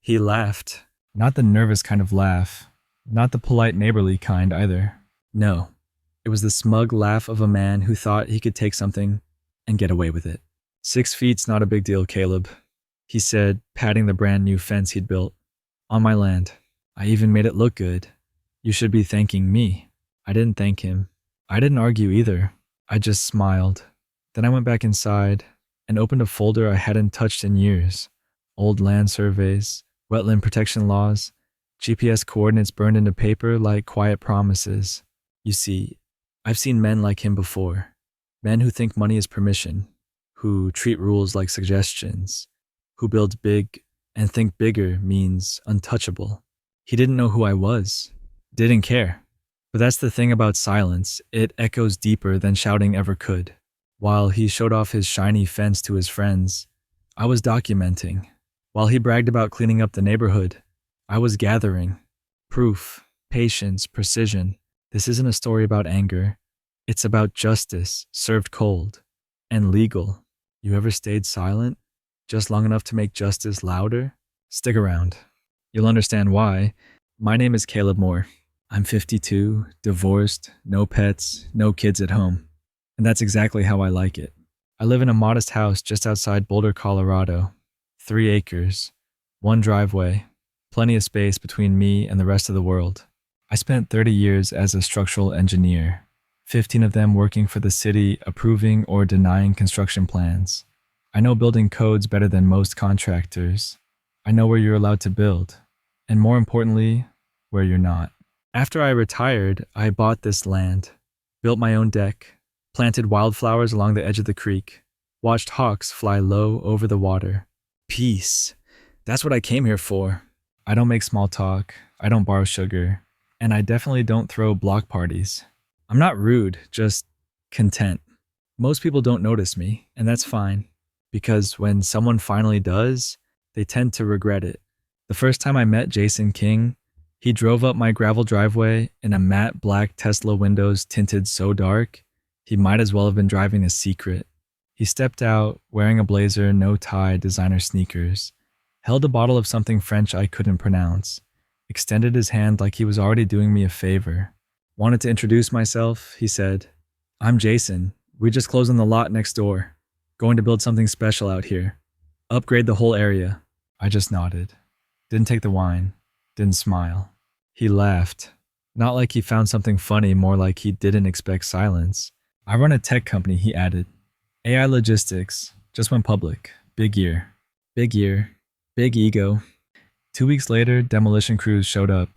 He laughed. Not the nervous kind of laugh. Not the polite neighborly kind either. No, it was the smug laugh of a man who thought he could take something and get away with it. 6 feet's not a big deal, Caleb, he said, patting the brand new fence he'd built. On my land. I even made it look good. You should be thanking me. I didn't thank him. I didn't argue either. I just smiled. Then I went back inside and opened a folder I hadn't touched in years. Old land surveys, wetland protection laws, GPS coordinates burned into paper like quiet promises. You see, I've seen men like him before. Men who think money is permission, who treat rules like suggestions, who build big and think bigger means untouchable. He didn't know who I was, didn't care. But that's the thing about silence, it echoes deeper than shouting ever could. While he showed off his shiny fence to his friends, I was documenting. While he bragged about cleaning up the neighborhood, I was gathering. Proof, patience, precision. This isn't a story about anger. It's about justice, served cold, and legal. You ever stayed silent? Just long enough to make justice louder? Stick around. You'll understand why. My name is Caleb Moore. I'm 52, divorced, no pets, no kids at home. And that's exactly how I like it. I live in a modest house just outside Boulder, Colorado. 3 acres, 1 driveway, plenty of space between me and the rest of the world. I spent 30 years as a structural engineer, 15 of them working for the city approving or denying construction plans. I know building codes better than most contractors. I know where you're allowed to build, and more importantly, where you're not. After I retired, I bought this land, built my own deck, planted wildflowers along the edge of the creek, watched hawks fly low over the water. Peace. That's what I came here for. I don't make small talk, I don't borrow sugar, and I definitely don't throw block parties. I'm not rude, just content. Most people don't notice me, and that's fine, because when someone finally does, they tend to regret it. The first time I met Jason King, he drove up my gravel driveway in a matte black Tesla windows tinted so dark, he might as well have been driving a secret. He stepped out, wearing a blazer, no tie, designer sneakers, held a bottle of something French I couldn't pronounce, extended his hand like he was already doing me a favor. Wanted to introduce myself, he said. I'm Jason. We just closed on the lot next door. Going to build something special out here. Upgrade the whole area. I just nodded. Didn't take the wine. Didn't smile. He laughed. Not like he found something funny, more like he didn't expect silence. I run a tech company, he added. AI Logistics. Just went public. Big year. Big year. Big ego. 2 weeks later, demolition crews showed up.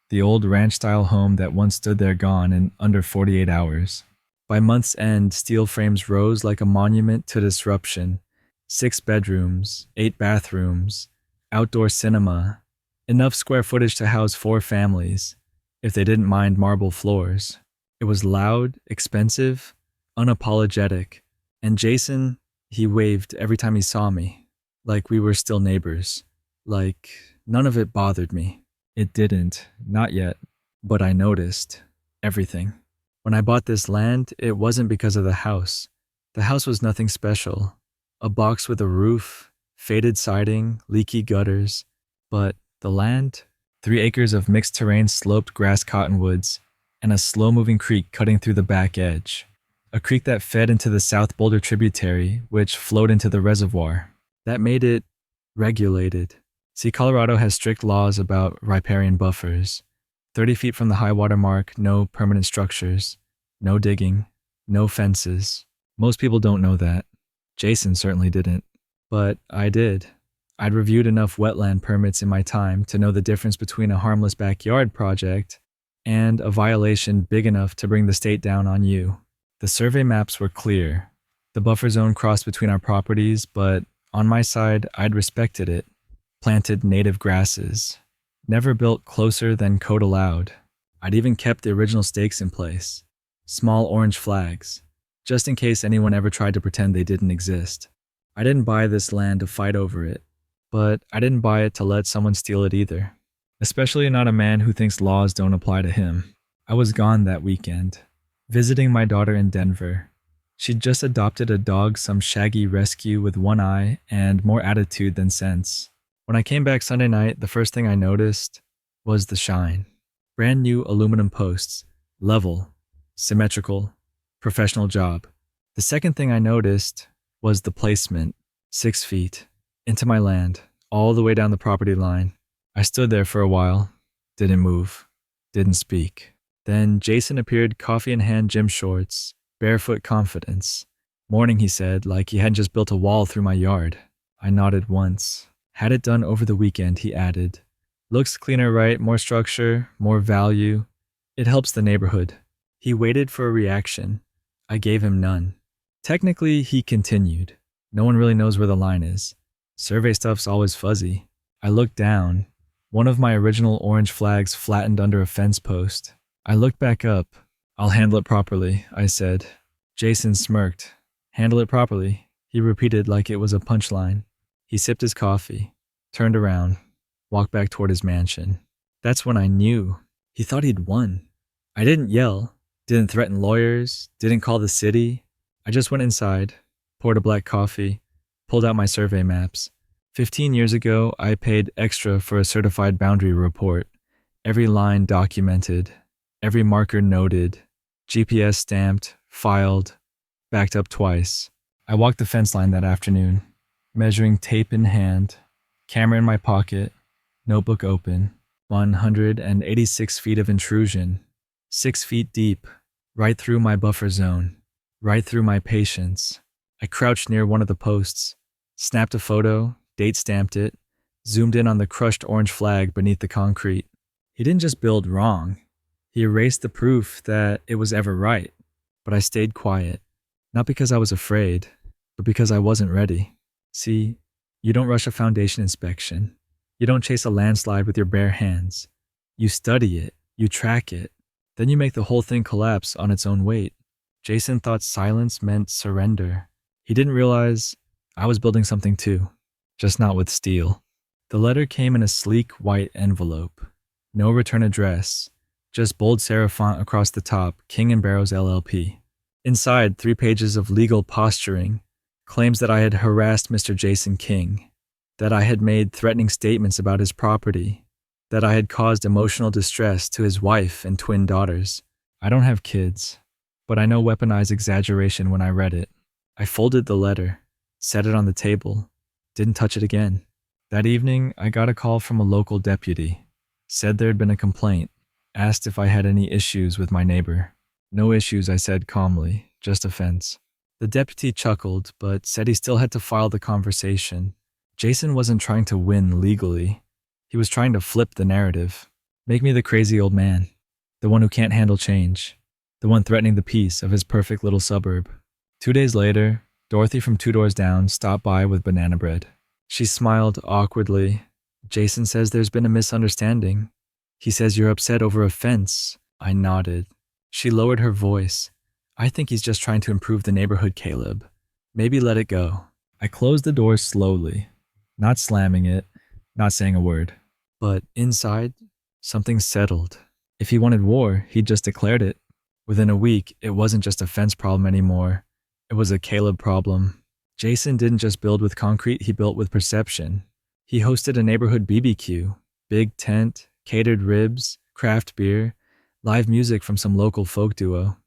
The old ranch-style home that once stood there gone in under 48 hours. By month's end, steel frames rose like a monument to disruption. 6 bedrooms, 8 bathrooms, outdoor cinema, enough square footage to house 4 families, if they didn't mind marble floors. It was loud, expensive, unapologetic, and Jason, he waved every time he saw me, like we were still neighbors, like none of it bothered me. It didn't, not yet, but I noticed everything. When I bought this land, it wasn't because of the house. The house was nothing special. A box with a roof, faded siding, leaky gutters. But the land? 3 acres of mixed terrain sloped grass cottonwoods, and a slow-moving creek cutting through the back edge. A creek that fed into the South Boulder tributary, which flowed into the reservoir. That made it regulated. See, Colorado has strict laws about riparian buffers. 30 feet from the high water mark, no permanent structures, no digging, no fences. Most people don't know that. Jason certainly didn't. But I did. I'd reviewed enough wetland permits in my time to know the difference between a harmless backyard project and a violation big enough to bring the state down on you. The survey maps were clear. The buffer zone crossed between our properties, but on my side, I'd respected it. Planted native grasses. Never built closer than code allowed. I'd even kept the original stakes in place. Small orange flags, just in case anyone ever tried to pretend they didn't exist. I didn't buy this land to fight over it, but I didn't buy it to let someone steal it either. Especially not a man who thinks laws don't apply to him. I was gone that weekend, visiting my daughter in Denver. She'd just adopted a dog, some shaggy rescue with one eye and more attitude than sense. When I came back Sunday night, the first thing I noticed was the shine. Brand new aluminum posts, level, symmetrical, professional job. The second thing I noticed was the placement, 6 feet, into my land, all the way down the property line. I stood there for a while, didn't move, didn't speak. Then Jason appeared, coffee in hand, gym shorts, barefoot confidence. Morning, he said, like he hadn't just built a wall through my yard. I nodded once. Had it done over the weekend, he added. Looks cleaner, right? More structure, more value. It helps the neighborhood. He waited for a reaction. I gave him none. Technically, he continued. No one really knows where the line is. Survey stuff's always fuzzy. I looked down. One of my original orange flags flattened under a fence post. I looked back up. I'll handle it properly, I said. Jason smirked. Handle it properly, he repeated like it was a punchline. He sipped his coffee, turned around, walked back toward his mansion. That's when I knew. He thought he'd won. I didn't yell, didn't threaten lawyers, didn't call the city. I just went inside, poured a black coffee, pulled out my survey maps. 15 years ago, I paid extra for a certified boundary report. Every line documented, every marker noted, GPS stamped, filed, backed up twice. I walked the fence line that afternoon, measuring tape in hand, camera in my pocket, notebook open. 186 feet of intrusion, 6 feet deep, right through my buffer zone, right through my patience. I crouched near one of the posts, snapped a photo, date stamped it, zoomed in on the crushed orange flag beneath the concrete. He didn't just build wrong. He erased the proof that it was ever right. But I stayed quiet, not because I was afraid, but because I wasn't ready. See, you don't rush a foundation inspection. You don't chase a landslide with your bare hands. You study it, you track it, then you make the whole thing collapse on its own weight. Jason thought silence meant surrender. He didn't realize I was building something too, just not with steel. The letter came in a sleek white envelope. No return address, just bold serif font across the top, King & Barrows LLP. Inside, 3 pages of legal posturing, claims that I had harassed Mr. Jason King, that I had made threatening statements about his property, that I had caused emotional distress to his wife and twin daughters. I don't have kids, but I know weaponized exaggeration when I read it. I folded the letter, set it on the table, didn't touch it again. That evening, I got a call from a local deputy. Said there had been a complaint, asked if I had any issues with my neighbor. No issues, I said calmly, just a fence. The deputy chuckled, but said he still had to file the conversation. Jason wasn't trying to win legally. He was trying to flip the narrative. Make me the crazy old man. The one who can't handle change. The one threatening the peace of his perfect little suburb. 2 days later, Dorothy from 2 doors down stopped by with banana bread. She smiled awkwardly. Jason says there's been a misunderstanding. He says you're upset over a fence. I nodded. She lowered her voice. I think he's just trying to improve the neighborhood, Caleb. Maybe let it go. I closed the door slowly. Not slamming it, not saying a word. But inside, something settled. If he wanted war, he'd just declared it. Within a week, it wasn't just a fence problem anymore. It was a Caleb problem. Jason didn't just build with concrete, he built with perception. He hosted a neighborhood BBQ, big tent, catered ribs, craft beer, live music from some local folk duo.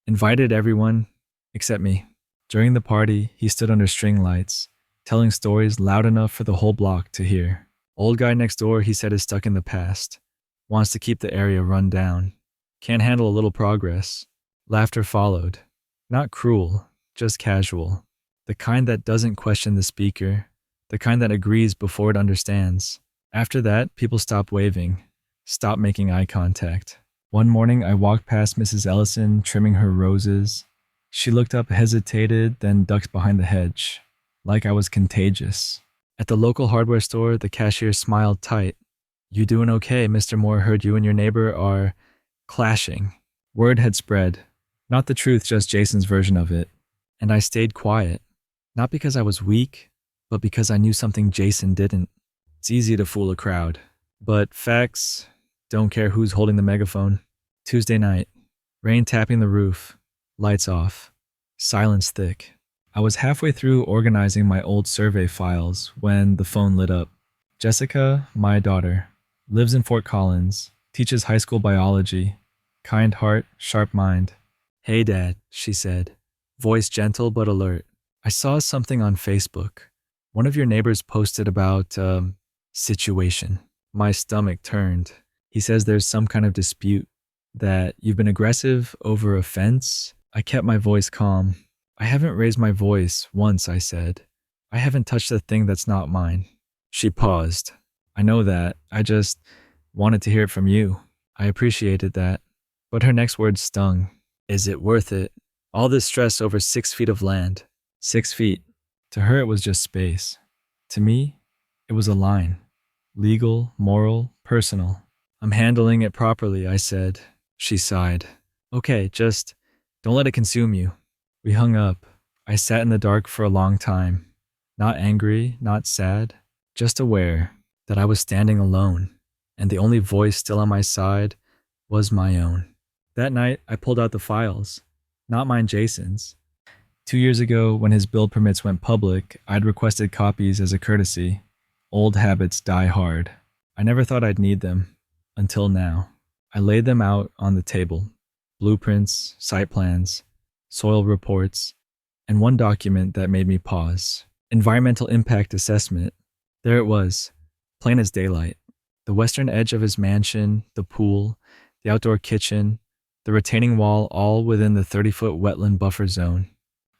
Invited everyone, except me. During the party, he stood under string lights, telling stories loud enough for the whole block to hear. Old guy next door, he said, is stuck in the past. Wants to keep the area run down. Can't handle a little progress. Laughter followed. Not cruel, just casual. The kind that doesn't question the speaker. The kind that agrees before it understands. After that, people stopped waving. Stopped making eye contact. One morning, I walked past Mrs. Ellison trimming her roses. She looked up, hesitated, then ducked behind the hedge. Like I was contagious. At the local hardware store, the cashier smiled tight. You doing okay? Mr. Moore heard you and your neighbor are clashing. Word had spread. Not the truth, just Jason's version of it. And I stayed quiet. Not because I was weak, but because I knew something Jason didn't. It's easy to fool a crowd. But facts, don't care who's holding the megaphone. Tuesday night. Rain tapping the roof. Lights off. Silence thick. I was halfway through organizing my old survey files when the phone lit up. Jessica, my daughter, lives in Fort Collins, teaches high school biology, kind heart, sharp mind. Hey, Dad, she said, voice gentle but alert. I saw something on Facebook. One of your neighbors posted about, situation. My stomach turned. He says there's some kind of dispute, that you've been aggressive over a fence. I kept my voice calm. I haven't raised my voice once, I said. I haven't touched a thing that's not mine. She paused. I know that. I just wanted to hear it from you. I appreciated that. But her next words stung. Is it worth it? All this stress over 6 feet of land. 6 feet. To her, it was just space. To me, it was a line. Legal, moral, personal. I'm handling it properly, I said. She sighed. Okay, just don't let it consume you. We hung up. I sat in the dark for a long time. Not angry, not sad, just aware that I was standing alone, and the only voice still on my side was my own. That night, I pulled out the files. Not mine, Jason's. 2 years ago, when his build permits went public, I'd requested copies as a courtesy. Old habits die hard. I never thought I'd need them. Until now. I laid them out on the table. Blueprints, site plans, soil reports, and one document that made me pause. Environmental impact assessment. There it was, plain as daylight. The western edge of his mansion, the pool, the outdoor kitchen, the retaining wall, all within the 30-foot wetland buffer zone.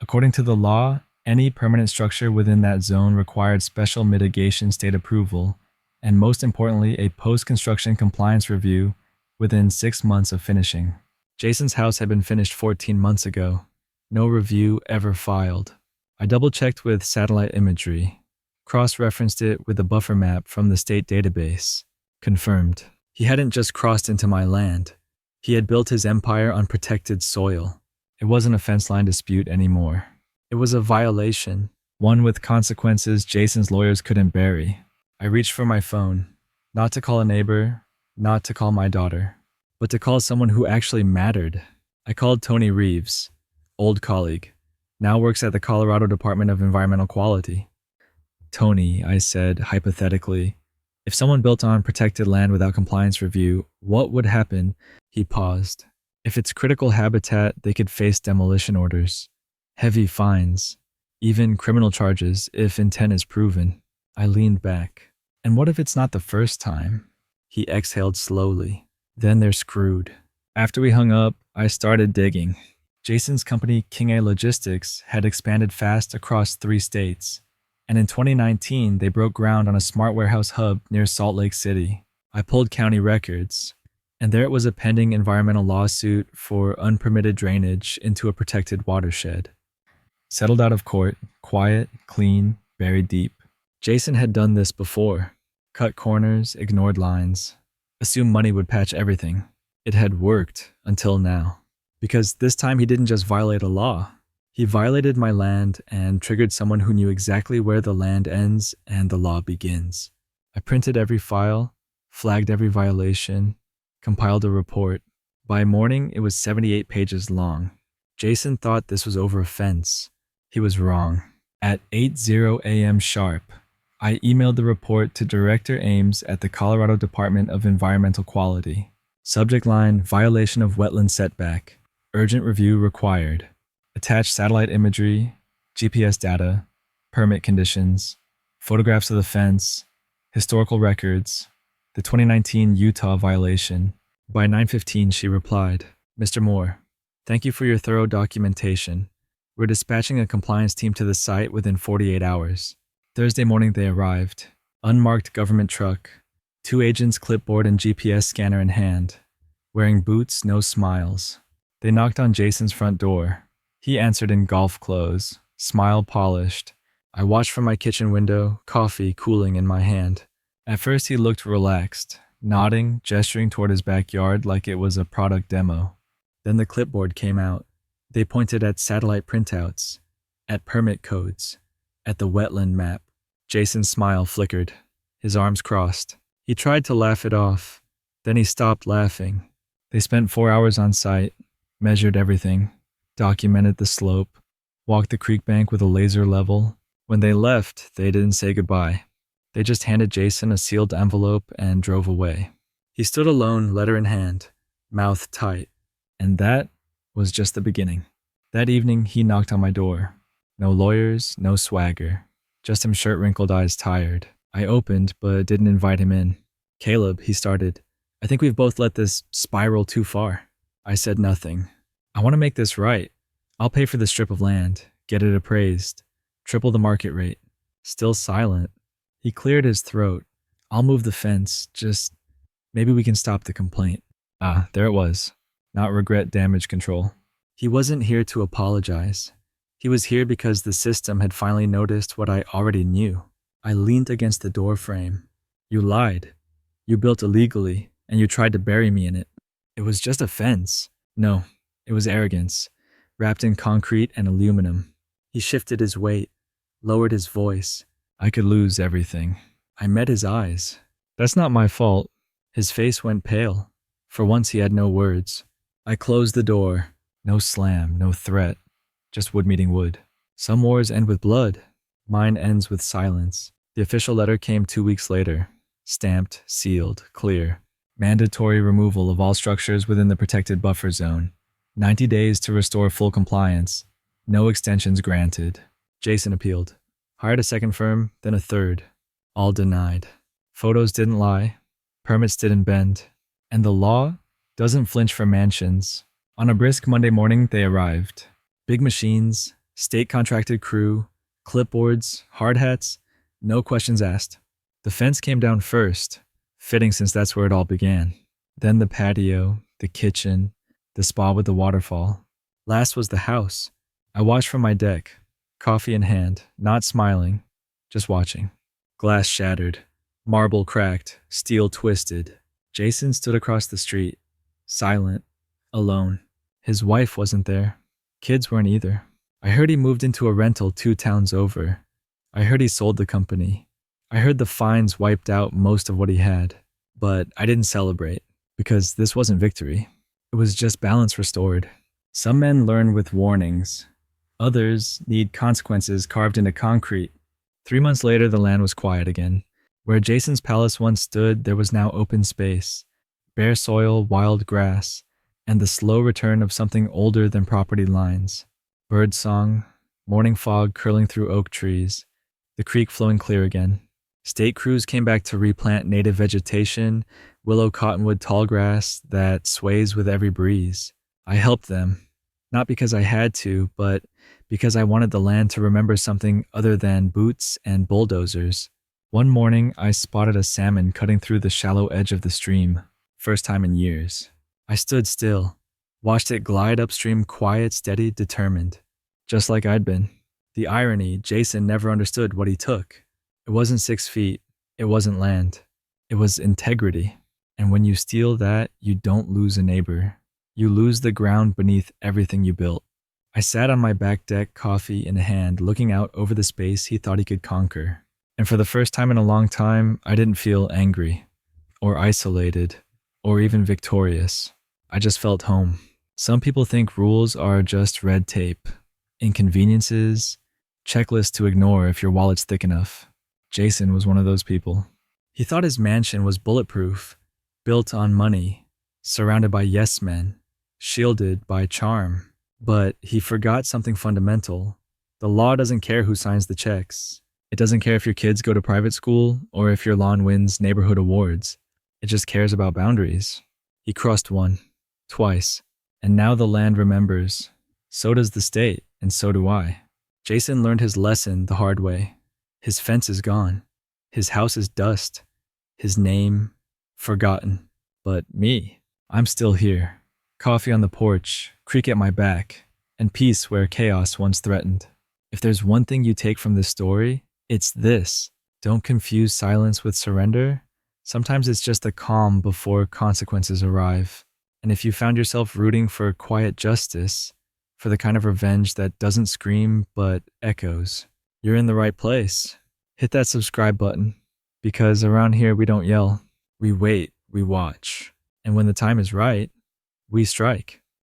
According to the law, any permanent structure within that zone required special mitigation state approval, and most importantly, a post-construction compliance review within 6 months of finishing. Jason's house had been finished 14 months ago. No review ever filed. I double-checked with satellite imagery, cross-referenced it with the buffer map from the state database. Confirmed. He hadn't just crossed into my land. He had built his empire on protected soil. It wasn't a fence line dispute anymore. It was a violation, one with consequences Jason's lawyers couldn't bury. I reached for my phone, not to call a neighbor, not to call my daughter, but to call someone who actually mattered. I called Tony Reeves, old colleague, now works at the Colorado Department of Environmental Quality. Tony, I said hypothetically, if someone built on protected land without compliance review, what would happen? He paused. If it's critical habitat, they could face demolition orders, heavy fines, even criminal charges if intent is proven. I leaned back. And what if it's not the first time? He exhaled slowly. Then they're screwed. After we hung up, I started digging. Jason's company, King A Logistics, had expanded fast across 3 states. And in 2019, they broke ground on a smart warehouse hub near Salt Lake City. I pulled county records, and there it was, a pending environmental lawsuit for unpermitted drainage into a protected watershed. Settled out of court, quiet, clean, buried deep. Jason had done this before. Cut corners, ignored lines, assumed money would patch everything. It had worked until now. Because this time he didn't just violate a law. He violated my land and triggered someone who knew exactly where the land ends and the law begins. I printed every file, flagged every violation, compiled a report. By morning, it was 78 pages long. Jason thought this was over a fence. He was wrong. At 8:00 a.m. sharp, I emailed the report to Director Ames at the Colorado Department of Environmental Quality. Subject line, violation of wetland setback. Urgent review required. Attached satellite imagery, GPS data, permit conditions, photographs of the fence, historical records, the 2019 Utah violation. By 9:15, she replied, Mr. Moore, thank you for your thorough documentation. We're dispatching a compliance team to the site within 48 hours. Thursday morning they arrived. Unmarked government truck. 2 agents, clipboard and GPS scanner in hand. Wearing boots, no smiles. They knocked on Jason's front door. He answered in golf clothes, smile polished. I watched from my kitchen window, coffee cooling in my hand. At first he looked relaxed, nodding, gesturing toward his backyard like it was a product demo. Then the clipboard came out. They pointed at satellite printouts, at permit codes, at the wetland map. Jason's smile flickered. His arms crossed. He tried to laugh it off. Then he stopped laughing. They spent 4 hours on site, measured everything, documented the slope, walked the creek bank with a laser level. When they left, they didn't say goodbye. They just handed Jason a sealed envelope and drove away. He stood alone, letter in hand, mouth tight. And that was just the beginning. That evening, he knocked on my door. No lawyers, no swagger. Just him shirt wrinkled, eyes tired. I opened, but didn't invite him in. "Caleb," he started. "I think we've both let this spiral too far." I said nothing. "I want to make this right. I'll pay for the strip of land, get it appraised, triple the market rate." Still silent. He cleared his throat. "I'll move the fence, just maybe we can stop the complaint." Ah, there it was. Not regret damage control. He wasn't here to apologize. He was here because the system had finally noticed what I already knew. I leaned against the door frame. "You lied. You built illegally, and you tried to bury me in it." "It was just a fence." "No, it was arrogance, wrapped in concrete and aluminum." He shifted his weight, lowered his voice. I could lose everything. I met his eyes. "That's not my fault." His face went pale. For once he had no words. I closed the door. No slam, no threat. Just wood meeting wood. Some wars end with blood. Mine ends with silence. The official letter came 2 weeks later. Stamped, sealed, clear. Mandatory removal of all structures within the protected buffer zone. 90 days to restore full compliance. No extensions granted. Jason appealed. Hired a second firm, then a third. All denied. Photos didn't lie. Permits didn't bend. And the law doesn't flinch for mansions. On a brisk Monday morning, they arrived. Big machines, state-contracted crew, clipboards, hard hats, no questions asked. The fence came down first, fitting since that's where it all began. Then the patio, the kitchen, the spa with the waterfall. Last was the house. I watched from my deck, coffee in hand, not smiling, just watching. Glass shattered, marble cracked, steel twisted. Jason stood across the street, silent, alone. His wife wasn't there. Kids weren't either. I heard he moved into a rental 2 towns over. I heard he sold the company. I heard the fines wiped out most of what he had. But I didn't celebrate, because this wasn't victory. It was just balance restored. Some men learn with warnings. Others need consequences carved into concrete. 3 months later, the land was quiet again. Where Jason's palace once stood, there was now open space, bare soil, wild grass, and the slow return of something older than property lines. Birdsong, morning fog curling through oak trees, the creek flowing clear again. State crews came back to replant native vegetation, willow cottonwood tallgrass that sways with every breeze. I helped them, not because I had to, but because I wanted the land to remember something other than boots and bulldozers. One morning, I spotted a salmon cutting through the shallow edge of the stream. First time in years. I stood still, watched it glide upstream, quiet, steady, determined. Just like I'd been. The irony, Jason never understood what he took. It wasn't 6 feet. It wasn't land. It was integrity. And when you steal that, you don't lose a neighbor. You lose the ground beneath everything you built. I sat on my back deck, coffee in hand, looking out over the space he thought he could conquer. And for the first time in a long time, I didn't feel angry, or isolated, or even victorious. I just felt home. Some people think rules are just red tape, inconveniences, checklists to ignore if your wallet's thick enough. Jason was one of those people. He thought his mansion was bulletproof, built on money, surrounded by yes men, shielded by charm. But he forgot something fundamental. The law doesn't care who signs the checks. It doesn't care if your kids go to private school or if your lawn wins neighborhood awards. It just cares about boundaries. He crossed one, twice, and now the land remembers. So does the state, and so do I. Jason learned his lesson the hard way. His fence is gone. His house is dust. His name, forgotten. But me, I'm still here. Coffee on the porch, creek at my back, and peace where chaos once threatened. If there's one thing you take from this story, it's this. Don't confuse silence with surrender. Sometimes it's just the calm before consequences arrive. And if you found yourself rooting for quiet justice, for the kind of revenge that doesn't scream but echoes, you're in the right place. Hit that subscribe button, because around here we don't yell. We wait, we watch. And when the time is right, we strike.